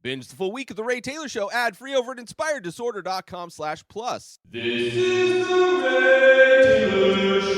Binge the full week of The Ray Taylor Show ad-free over at inspireddisorder.com/plus. This is The Ray Taylor Show.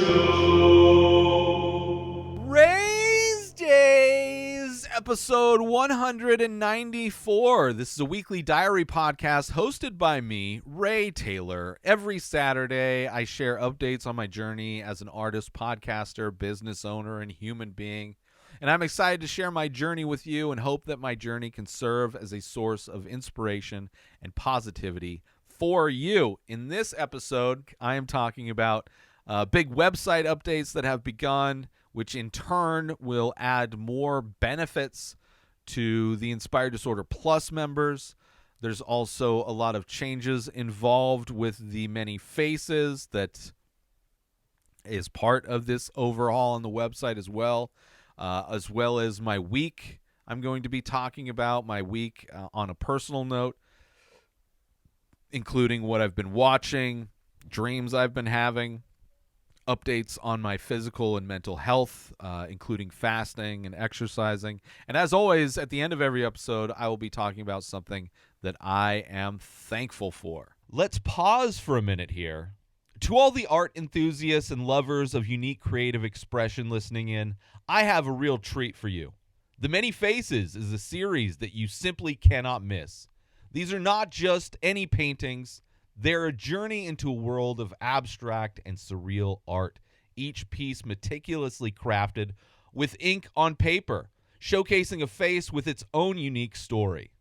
Rayz Dayz, episode 194. This is a weekly diary podcast hosted by me, Ray Taylor. Every Saturday, I share updates on my journey as an artist, podcaster, business owner, and human being. And I'm excited to share my journey with you and hope that my journey can serve as a source of inspiration and positivity for you. In this episode, I am talking about big website updates that have begun, which in turn will add more benefits to the Inspired Disorder Plus members. There's also a lot of changes involved with the many faces that is part of this overhaul on the website as well as my week. I'm going to be talking about my week on a personal note, including what I've been watching, dreams I've been having, updates on my physical and mental health, including fasting and exercising. And as always, at the end of every episode, I will be talking about something that I am thankful for. Let's pause for a minute here. To all the art enthusiasts and lovers of unique creative expression listening in, I have a real treat for you. The Many Faces is a series that you simply cannot miss. These are not just any paintings. They're a journey into a world of abstract and surreal art, each piece meticulously crafted with ink on paper, showcasing a face with its own unique story.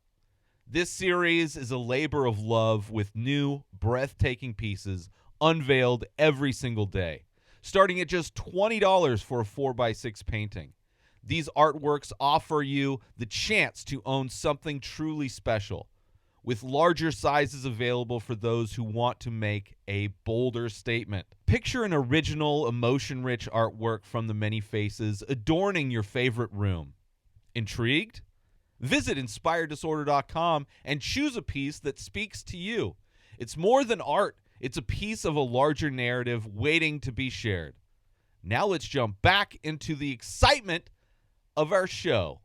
This series is a labor of love with new, breathtaking pieces unveiled every single day, starting at just $20 for a 4x6 painting. These artworks offer you the chance to own something truly special, with larger sizes available for those who want to make a bolder statement. Picture an original, emotion-rich artwork from the Many Faces adorning your favorite room. Intrigued? Visit inspireddisorder.com and choose a piece that speaks to you. It's more than art. It's a piece of a larger narrative waiting to be shared. Now let's jump back into the excitement of our show.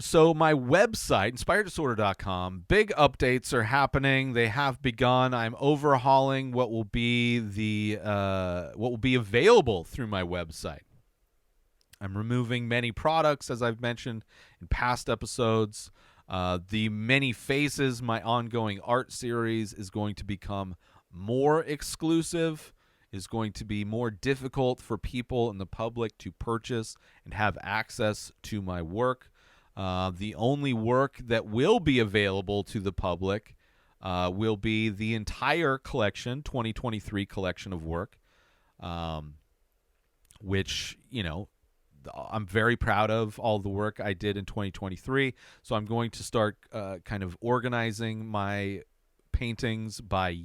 So my website, inspireddisorder.com, big updates are happening. They have begun. I'm overhauling what will be available through my website. I'm removing many products, as I've mentioned in past episodes. The Many Faces, my ongoing art series, is going to become more exclusive, is going to be more difficult for people in the public to purchase and have access to my work. The only work that will be available to the public will be the entire collection, 2023 collection of work, which, I'm very proud of all the work I did in 2023. So I'm going to start kind of organizing my paintings by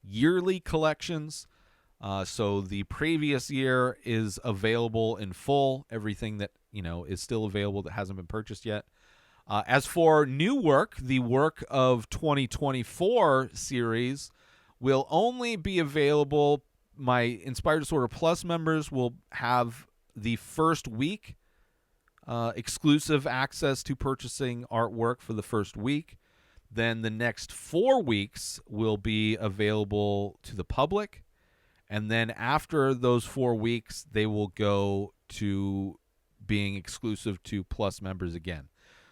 yearly collections. So the previous year is available in full. Everything that, is still available that hasn't been purchased yet. As for new work, the work of 2024 series will only be available. My Inspired Disorder Plus members will have the first week exclusive access to purchasing artwork for the first week. Then the next 4 weeks will be available to the public. And then after those 4 weeks, they will go to being exclusive to Plus members again.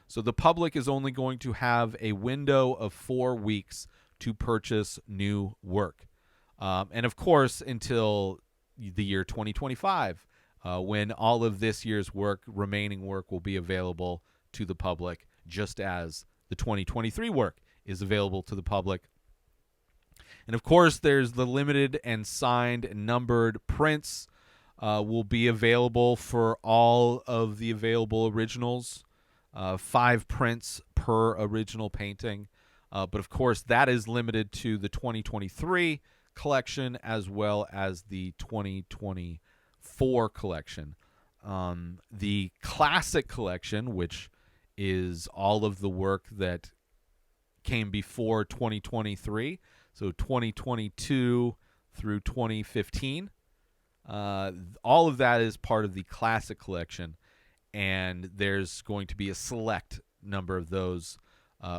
So the public is only going to have a window of 4 weeks to purchase new work. And of course, until the year 2025, when all of this year's remaining work will be available to the public, just as the 2023 work is available to the public. And of course, there's the limited and signed and numbered prints will be available for all of the available originals. 5 prints per original painting. But of course, that is limited to the 2023 collection as well as the 2024 collection. The classic collection, which is all of the work that came before 2023, so 2022 through 2015. All of that is part of the classic collection, and there's going to be a select number of those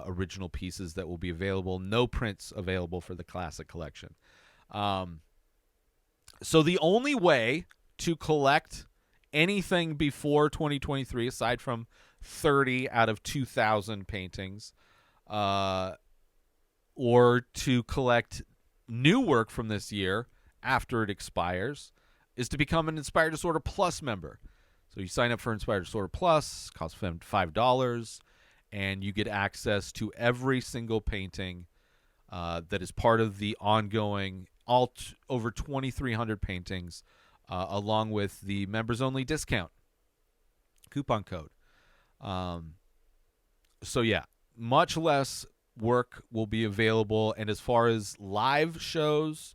original pieces that will be available. No prints available for the classic collection. So the only way to collect anything before 2023, aside from 30 out of 2,000 paintings, or to collect new work from this year after it expires, is to become an Inspired Disorder Plus member. So you sign up for Inspired Disorder Plus, costs $5, and you get access to every single painting that is part of the ongoing over 2,300 paintings, along with the members-only discount coupon code. So yeah, much less work will be available. And as far as live shows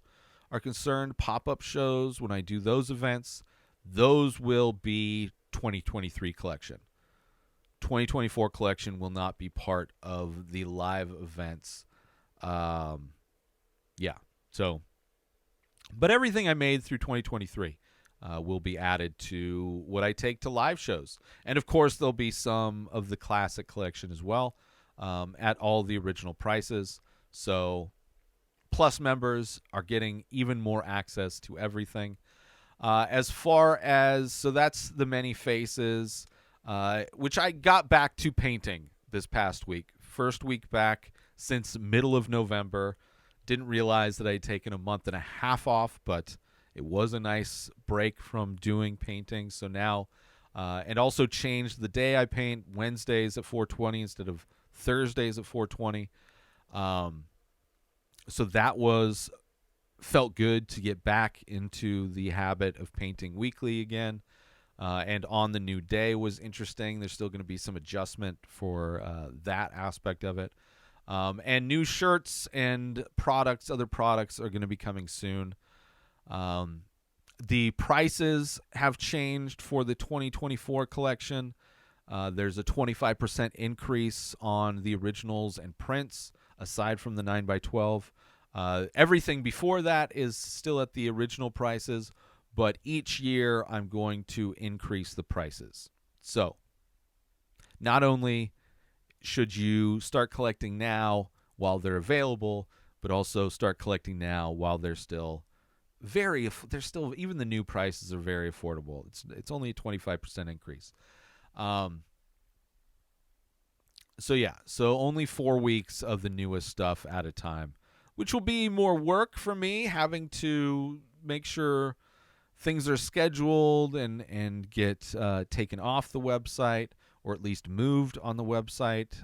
are concerned, pop-up shows, when I do those events, those will be 2023 collection. 2024 collection will not be part of the live events. Yeah. So, but everything I made through 2023 will be added to what I take to live shows. And of course, there'll be some of the classic collection as well, at all the original prices. So Plus members are getting even more access to everything. As far as, so that's the many faces, which I got back to painting this past week. First week back since middle of November. Didn't realize that I had taken a month and a half off, but it was a nice break from doing painting. So now, and also changed the day I paint, Wednesdays at 4:20 instead of Thursdays at 4:20. So that felt good to get back into the habit of painting weekly again. And on the new day was interesting. There's still going to be some adjustment for that aspect of it. And new shirts and other products are going to be coming soon. The prices have changed for the 2024 collection. There's a 25% increase on the originals and prints, aside from the 9x12. Everything before that is still at the original prices, but each year I'm going to increase the prices. So, not only should you start collecting now while they're available, but also start collecting now while they're still even the new prices are very affordable. It's only a 25% increase. So yeah, so only 4 weeks of the newest stuff at a time, which will be more work for me, having to make sure things are scheduled and get taken off the website, or at least moved on the website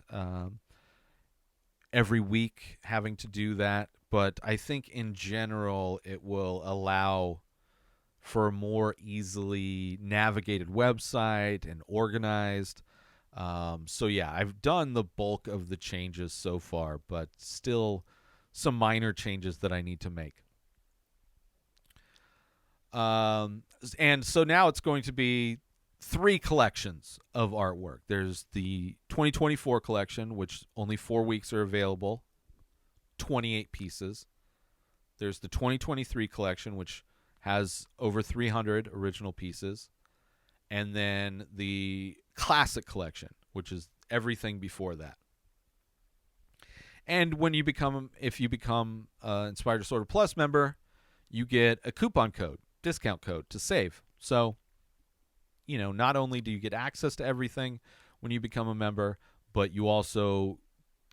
every week, having to do that. But I think in general it will allow for a more easily navigated website and organized. So yeah, I've done the bulk of the changes so far, but still some minor changes that I need to make. And so now it's going to be 3 collections of artwork. There's the 2024 collection, which only 4 weeks are available, 28 pieces. There's the 2023 collection, which has over 300 original pieces. And then the classic collection, which is everything before that. And if you become an Inspired Disorder Plus member, you get a coupon code, discount code to save. So, not only do you get access to everything when you become a member, but you also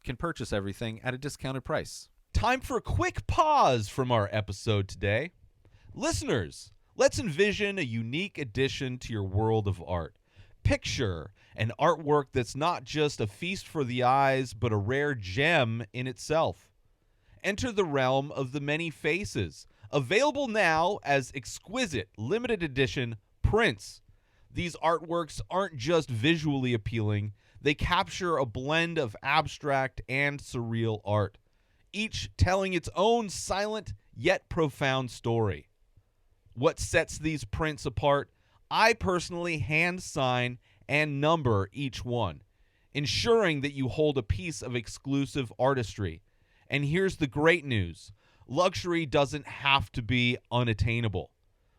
can purchase everything at a discounted price. Time for a quick pause from our episode today. Listeners, let's envision a unique addition to your world of art. Picture an artwork that's not just a feast for the eyes, but a rare gem in itself. Enter the realm of the many faces, available now as exquisite limited edition prints. These artworks aren't just visually appealing, they capture a blend of abstract and surreal art, each telling its own silent yet profound story. What sets these prints apart? I personally hand sign and number each one, ensuring that you hold a piece of exclusive artistry. And here's the great news. Luxury doesn't have to be unattainable.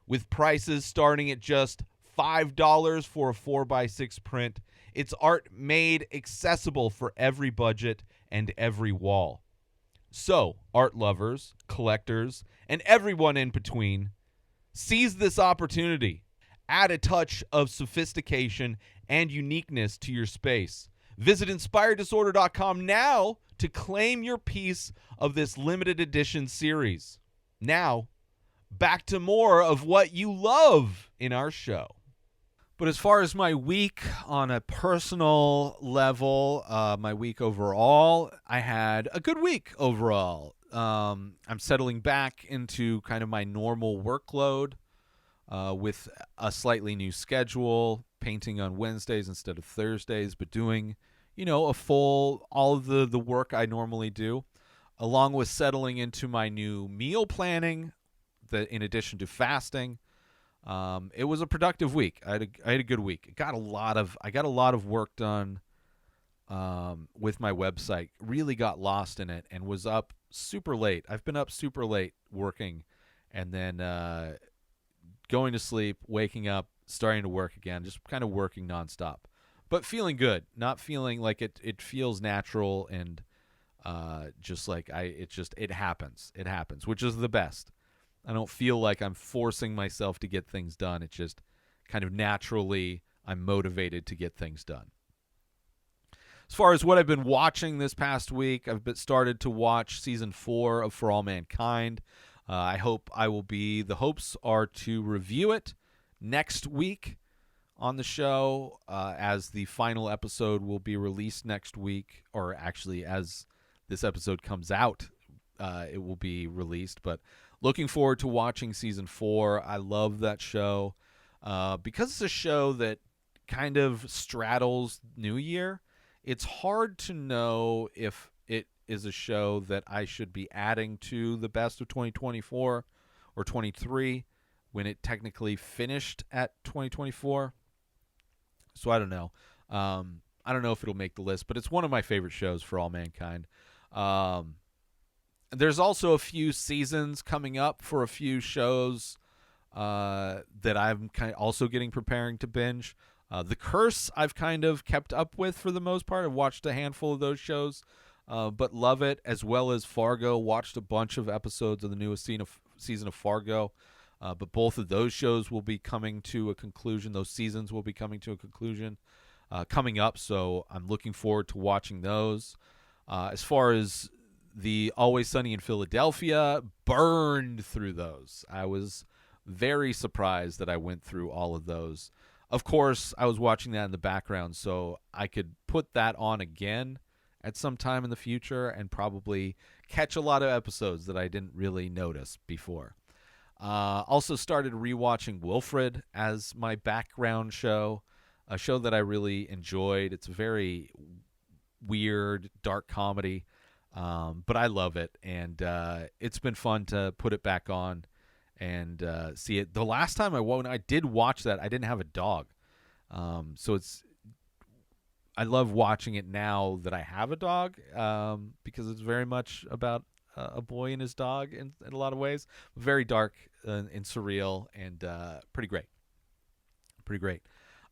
With prices starting at just $5 for a 4x6 print, It's art made accessible for every budget and every wall. So, art lovers, collectors, and everyone in between, seize this opportunity. Add a touch of sophistication and uniqueness to your space. Visit InspiredDisorder.com now to claim your piece of this limited edition series. Now, back to more of what you love in our show. But as far as my week on a personal level, my week overall, I had a good week overall. I'm settling back into kind of my normal workload with a slightly new schedule, painting on Wednesdays instead of Thursdays, but doing, all of the work I normally do, along with settling into my new meal planning, in addition to fasting. It was a productive week. I had a good week. I got a lot of work done with my website. Really got lost in it and was up super late. I've been up super late working, and then going to sleep, waking up, starting to work again, just kind of working nonstop, but feeling good. Not feeling like it feels natural and just like it happens. It happens, which is the best. I don't feel like I'm forcing myself to get things done. It's just kind of naturally I'm motivated to get things done. As far as what I've been watching this past week, I've started to watch season 4 of For All Mankind. The hopes are to review it next week on the show, as the final episode will be released next week, or actually as this episode comes out, it will be released, but looking forward to watching season 4. I love that show because it's a show that kind of straddles New Year. It's hard to know if it is a show that I should be adding to the best of 2024 or 23 when it technically finished at 2024. So I don't know. I don't know if it'll make the list, but it's one of my favorite shows, For All Mankind. There's also a few seasons coming up for a few shows that I'm kind of also preparing to binge. The Curse I've kind of kept up with for the most part. I've watched a handful of those shows, but love it, as well as Fargo. Watched a bunch of episodes of the newest season of Fargo, but both of those shows will be coming to a conclusion. Those seasons will be coming to a conclusion coming up, so I'm looking forward to watching those. As far as the Always Sunny in Philadelphia, burned through those. I was very surprised that I went through all of those. Of course, I was watching that in the background, so I could put that on again at some time in the future and probably catch a lot of episodes that I didn't really notice before. Also started rewatching Wilfred as my background show, a show that I really enjoyed. It's a very weird, dark comedy. But I love it, and it's been fun to put it back on and see it. The last time I did watch that, I didn't have a dog, so I love watching it now that I have a dog, because it's very much about a boy and his dog in a lot of ways. Very dark and surreal, and pretty great.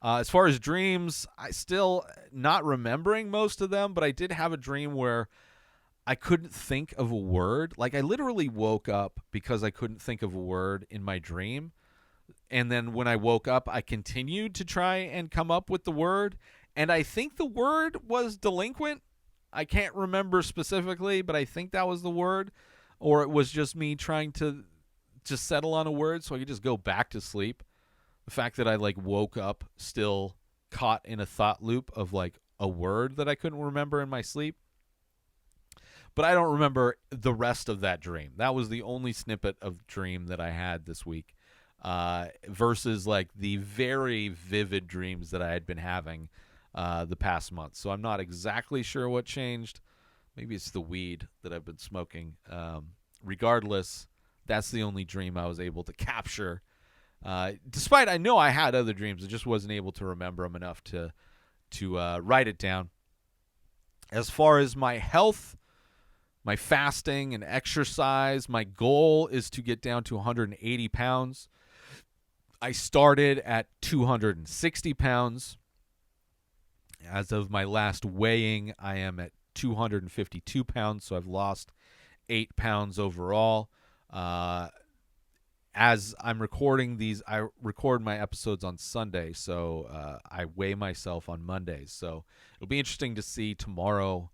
As far as dreams, I still not remembering most of them, but I did have a dream where I couldn't think of a word. Like, I literally woke up because I couldn't think of a word in my dream. And then when I woke up, I continued to try and come up with the word. And I think the word was delinquent. I can't remember specifically, but I think that was the word. Or it was just me trying to just settle on a word so I could just go back to sleep. The fact that I woke up still caught in a thought loop of a word that I couldn't remember in my sleep. But I don't remember the rest of that dream. That was the only snippet of dream that I had this week, versus the very vivid dreams that I had been having the past month. So I'm not exactly sure what changed. Maybe it's the weed that I've been smoking. Regardless, that's the only dream I was able to capture. Despite I know I had other dreams, I just wasn't able to remember them enough to write it down. As far as my health, my fasting and exercise, my goal is to get down to 180 pounds. I started at 260 pounds, As of my last weighing, I am at 252 pounds, so I've lost 8 pounds overall. Uh, as I'm recording these, I record my episodes on Sunday, so I weigh myself on Mondays. So it'll be interesting to see tomorrow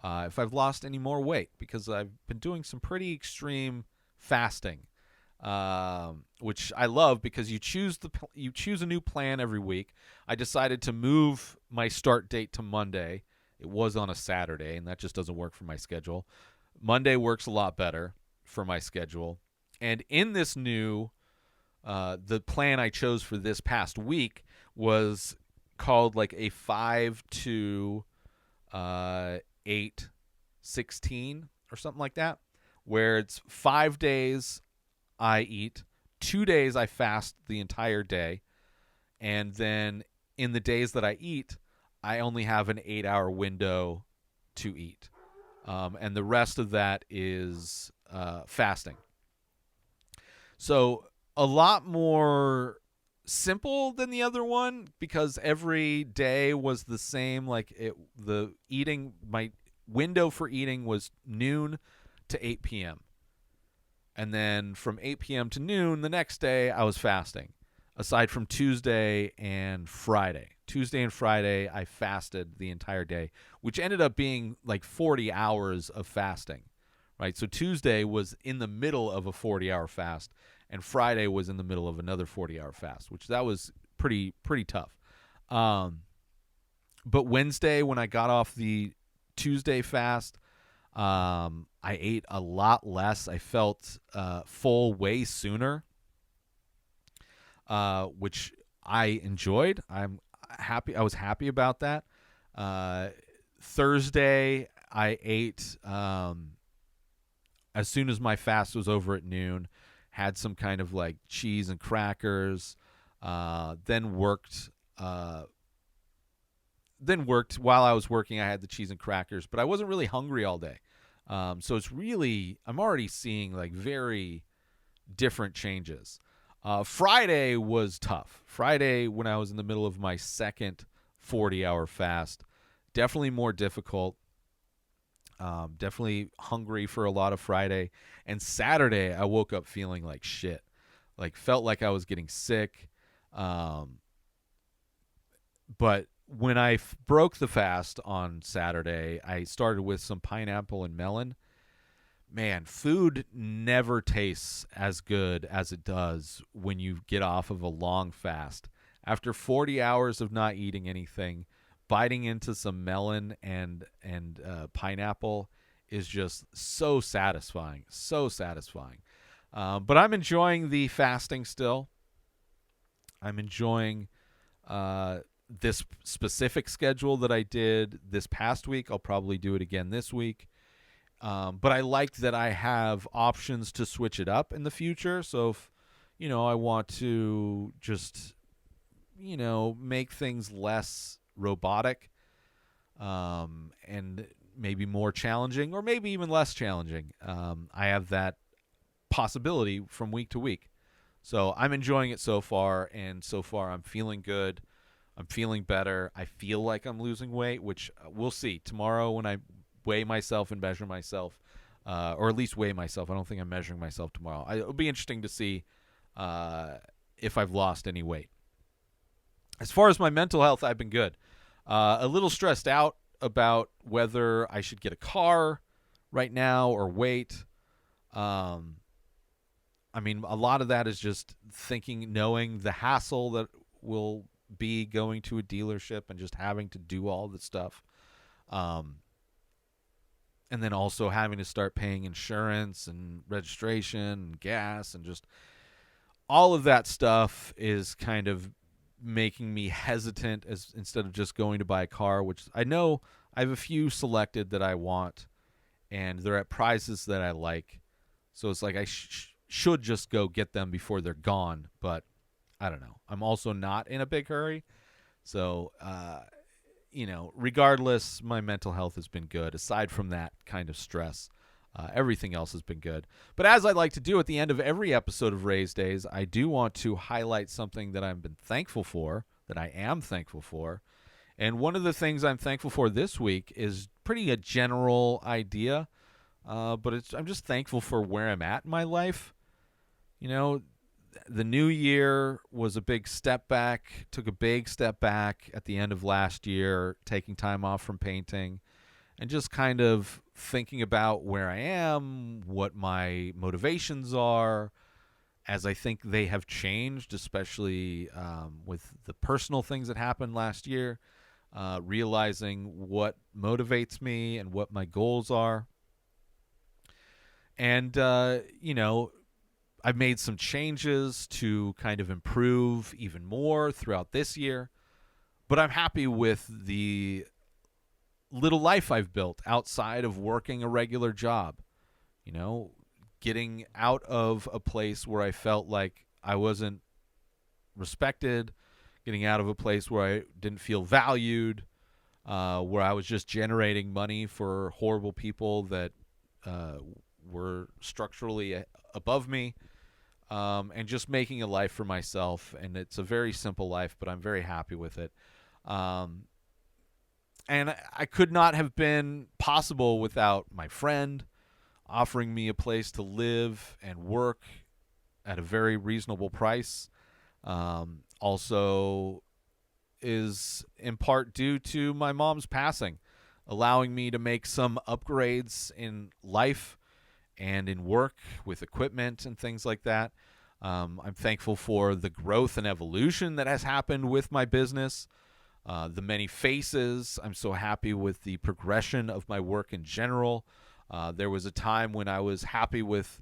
if I've lost any more weight, because I've been doing some pretty extreme fasting, which I love, because you choose a new plan every week. I decided to move my start date to Monday. It was on a Saturday, and that just doesn't work for my schedule. Monday works a lot better for my schedule. And in this new, the plan I chose for this past week was called like a 5 to 8 16 or something like that, where it's 5 days I eat, 2 days I fast the entire day, and then in the days that I eat, I only have an 8-hour window to eat, and the rest of that is fasting. So a lot more simple than the other one, because every day was the same. Like the eating, my window for eating was noon to 8 p.m. And then from 8 p.m. to noon the next day, I was fasting, aside from Tuesday and Friday. Tuesday and Friday, I fasted the entire day, which ended up being like 40 hours of fasting, right? So Tuesday was in the middle of a 40-hour fast, and Friday was in the middle of another 40-hour fast, which that was pretty tough. But Wednesday, when I got off the Tuesday fast, I ate a lot less. I felt full way sooner, which I enjoyed. I'm happy. I was happy about that. Thursday, I ate as soon as my fast was over at noon. Had some kind of like cheese and crackers. Then worked. Then worked while I was working. I had the cheese and crackers, but I wasn't really hungry all day. So it's really, I'm already seeing like very different changes. Friday was tough. Friday, when I was in the middle of my second 40-hour fast, definitely more difficult. Definitely hungry for a lot of Friday. And Saturday, I woke up feeling like shit. Like, felt like I was getting sick. But when I broke the fast on Saturday, I started with some pineapple and melon. Man, food never tastes as good as it does when you get off of a long fast. After 40 hours of not eating anything, biting into some melon and pineapple is just so satisfying, so satisfying. But I'm enjoying the fasting still. I'm enjoying this specific schedule that I did this past week. I'll probably do it again this week. But I like that I have options to switch it up in the future. So if, I want to just, make things less robotic, and maybe more challenging, or maybe even less challenging, I have that possibility from week to week. So I'm enjoying it so far, and so far I'm feeling good. I'm feeling better. I feel like I'm losing weight, which we'll see tomorrow when I weigh myself and measure myself, or at least weigh myself. I don't think I'm measuring myself tomorrow. It'll be interesting to see if I've lost any weight. As far as my mental health, I've been good. A little stressed out about whether I should get a car right now or wait. A lot of that is just knowing the hassle that will be going to a dealership and just having to do all the stuff. And then also having to start paying insurance and registration and gas, and just all of that stuff is kind of making me hesitant instead of just going to buy a car, which I know I have a few selected that I want, and they're at prices that I like. So it's like I should just go get them before they're gone, but I don't know. I'm also not in a big hurry. So, regardless, my mental health has been good. Aside from that kind of stress, everything else has been good. But as I like to do at the end of every episode of Rayz Dayz, I do want to highlight something that I've been thankful for, that I am thankful for. And one of the things I'm thankful for this week is pretty a general idea, but I'm just thankful for where I'm at in my life. You know, the new year was a big step back, took a big step back at the end of last year, taking time off from painting and just kind of thinking about where I am, what my motivations are, as I think they have changed, especially with the personal things that happened last year, realizing what motivates me and what my goals are. And, I've made some changes to kind of improve even more throughout this year, but I'm happy with the little life I've built outside of working a regular job. You know, getting out of a place where I felt like I wasn't respected, getting out of a place where I didn't feel valued, where I was just generating money for horrible people that were structurally above me, and just making a life for myself. And it's a very simple life, but I'm very happy with it. And I could not have been possible without my friend offering me a place to live and work at a very reasonable price. Also is in part due to my mom's passing, allowing me to make some upgrades in life and in work with equipment and things like that. I'm thankful for the growth and evolution that has happened with my business, the many faces. I'm so happy with the progression of my work in general. There was a time when I was happy with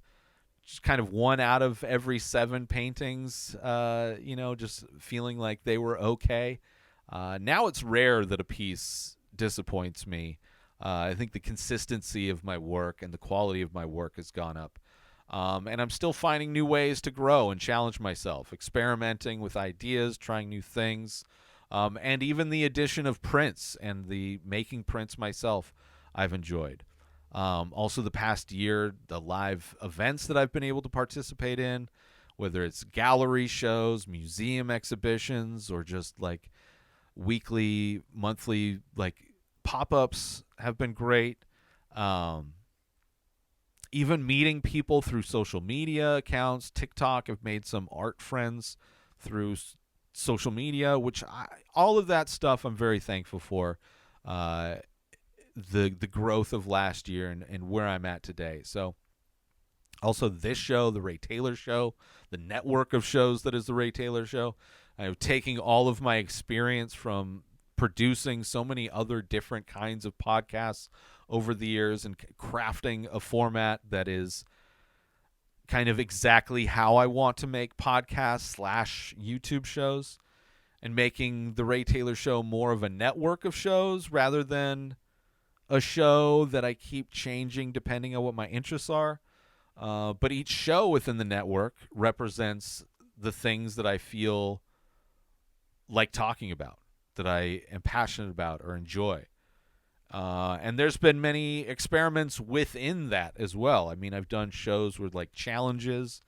just kind of 1 out of every 7 paintings, just feeling like they were okay. Now it's rare that a piece disappoints me. I think the consistency of my work and the quality of my work has gone up. And I'm still finding new ways to grow and challenge myself, experimenting with ideas, trying new things, and even the addition of prints and the making prints myself I've enjoyed. Also, the past year, the live events that I've been able to participate in, whether it's gallery shows, museum exhibitions, or just like weekly, monthly, like pop-ups have been great. Even meeting people through social media accounts, TikTok, I've made some art friends through social media, all of that stuff I'm very thankful for. The growth of last year and where I'm at today. So also this show, the Ray Taylor Show, the network of shows that is the Ray Taylor Show, I'm taking all of my experience from producing so many other different kinds of podcasts over the years and crafting a format that is kind of exactly how I want to make podcasts / YouTube shows, and making the Ray Taylor Show more of a network of shows rather than a show that I keep changing depending on what my interests are. But each show within the network represents the things that I feel like talking about, that I am passionate about or enjoy. And there's been many experiments within that as well. I mean, I've done shows with like challenges,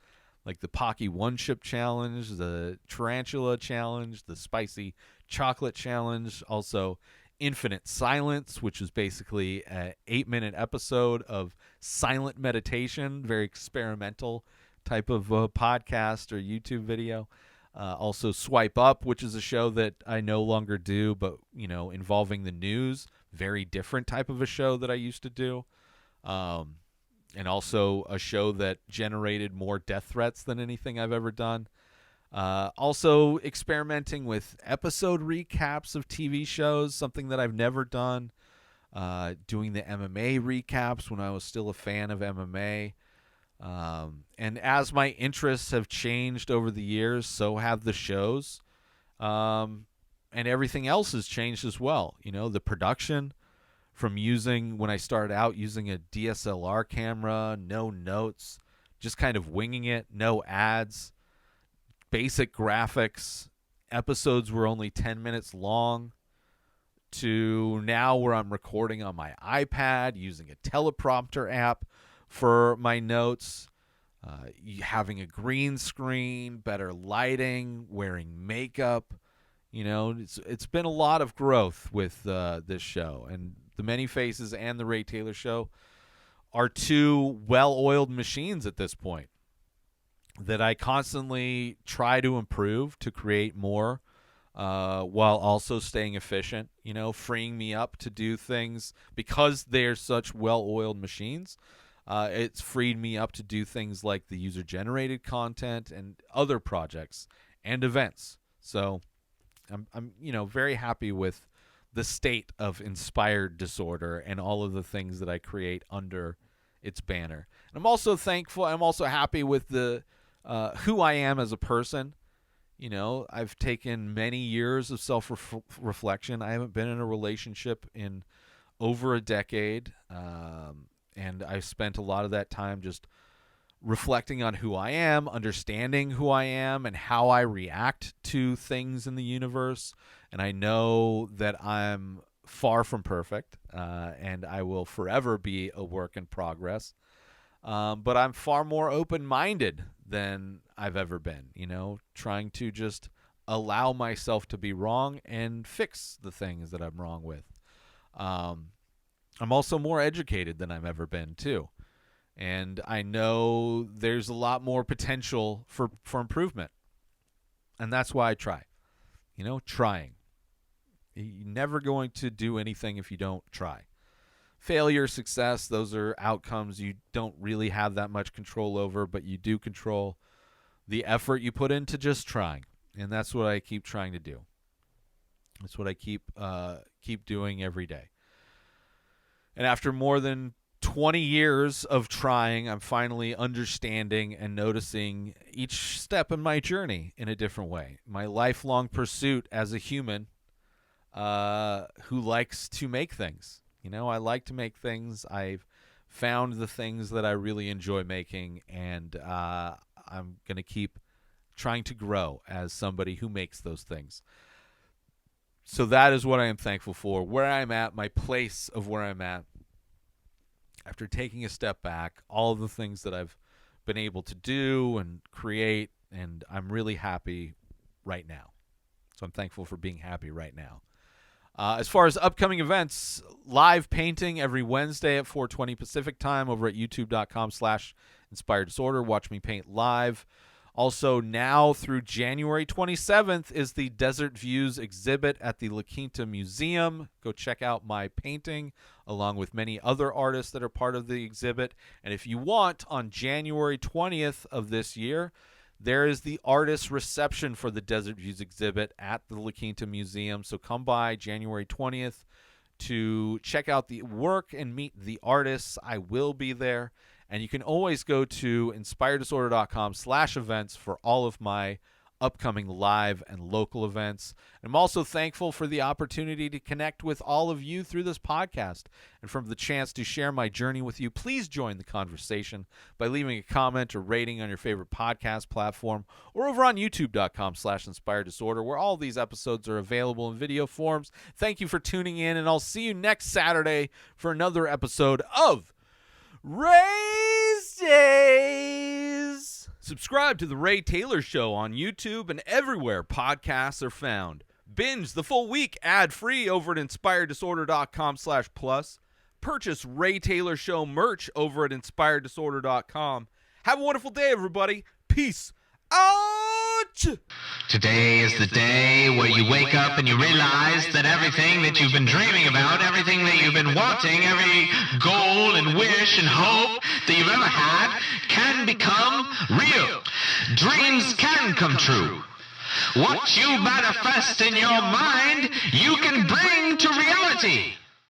like the Pocky One Chip Challenge, the Tarantula Challenge, the Spicy Chocolate Challenge, also Infinite Silence, which is basically an 8-minute episode of silent meditation, very experimental type of podcast or YouTube video. Also Swipe Up, which is a show that I no longer do, but, involving the news, very different type of a show that I used to do. And also a show that generated more death threats than anything I've ever done. Also experimenting with episode recaps of TV shows, something that I've never done. Doing the MMA recaps when I was still a fan of MMA. And as my interests have changed over the years, so have the shows. And everything else has changed as well. The production, from when I started out using a DSLR camera, no notes, just kind of winging it, no ads, basic graphics, episodes were only 10 minutes long, to now where I'm recording on my iPad using a teleprompter app for my notes, having a green screen, better lighting, wearing makeup, It's been a lot of growth with this show, and the Many Faces and the Ray Taylor Show are two well-oiled machines at this point that I constantly try to improve to create more, while also staying efficient, freeing me up to do things because they're such well-oiled machines. It's freed me up to do things like the user-generated content and other projects and events. So I'm very happy with the state of Inspired Disorder and all of the things that I create under its banner. And I'm also thankful. I'm also happy with the who I am as a person. I've taken many years of self-reflection. I haven't been in a relationship in over a decade, and I've spent a lot of that time just reflecting on who I am, understanding who I am, and how I react to things in the universe. And I know that I'm far from perfect, and I will forever be a work in progress. But I'm far more open-minded than I've ever been, trying to just allow myself to be wrong and fix the things that I'm wrong with. I'm also more educated than I've ever been, too. And I know there's a lot more potential for improvement. And that's why I try. Trying. You're never going to do anything if you don't try. Failure, success, those are outcomes you don't really have that much control over, but you do control the effort you put into just trying. And that's what I keep trying to do. That's what I keep doing every day. And after more than 20 years of trying, I'm finally understanding and noticing each step in my journey in a different way. My lifelong pursuit as a human who likes to make things. I like to make things. I've found the things that I really enjoy making, and I'm going to keep trying to grow as somebody who makes those things. So that is what I am thankful for, where I'm at, my place of where I'm at. After taking a step back, all of the things that I've been able to do and create, and I'm really happy right now. So I'm thankful for being happy right now. As far as upcoming events, live painting every Wednesday at 4:20 Pacific time over at youtube.com/Inspired Disorder. Watch me paint live. Also, now through January 27th is the Desert Views exhibit at the La Quinta Museum. Go check out my painting along with many other artists that are part of the exhibit. And if you want, on January 20th of this year, there is the artist reception for the Desert Views exhibit at the La Quinta Museum. So come by January 20th to check out the work and meet the artists. I will be there. And you can always go to inspireddisorder.com/events for all of my upcoming live and local events. I'm also thankful for the opportunity to connect with all of you through this podcast and from the chance to share my journey with you. Please join the conversation by leaving a comment or rating on your favorite podcast platform or over on youtube.com/Inspired Disorder, where all these episodes are available in video forms. Thank you for tuning in, and I'll see you next Saturday for another episode of Rayz Dayz. Subscribe to The Ray Taylor Show on YouTube and everywhere podcasts are found. Binge the full week ad-free over at inspireddisorder.com/plus. Purchase Ray Taylor Show merch over at inspireddisorder.com. Have a wonderful day, everybody. Peace out. Today is the day where you wake up and you realize that everything that you've been dreaming about, everything that you've been wanting, every goal and wish and hope that you've ever had can become real. Dreams can come true. What you manifest in your mind, you can bring to reality.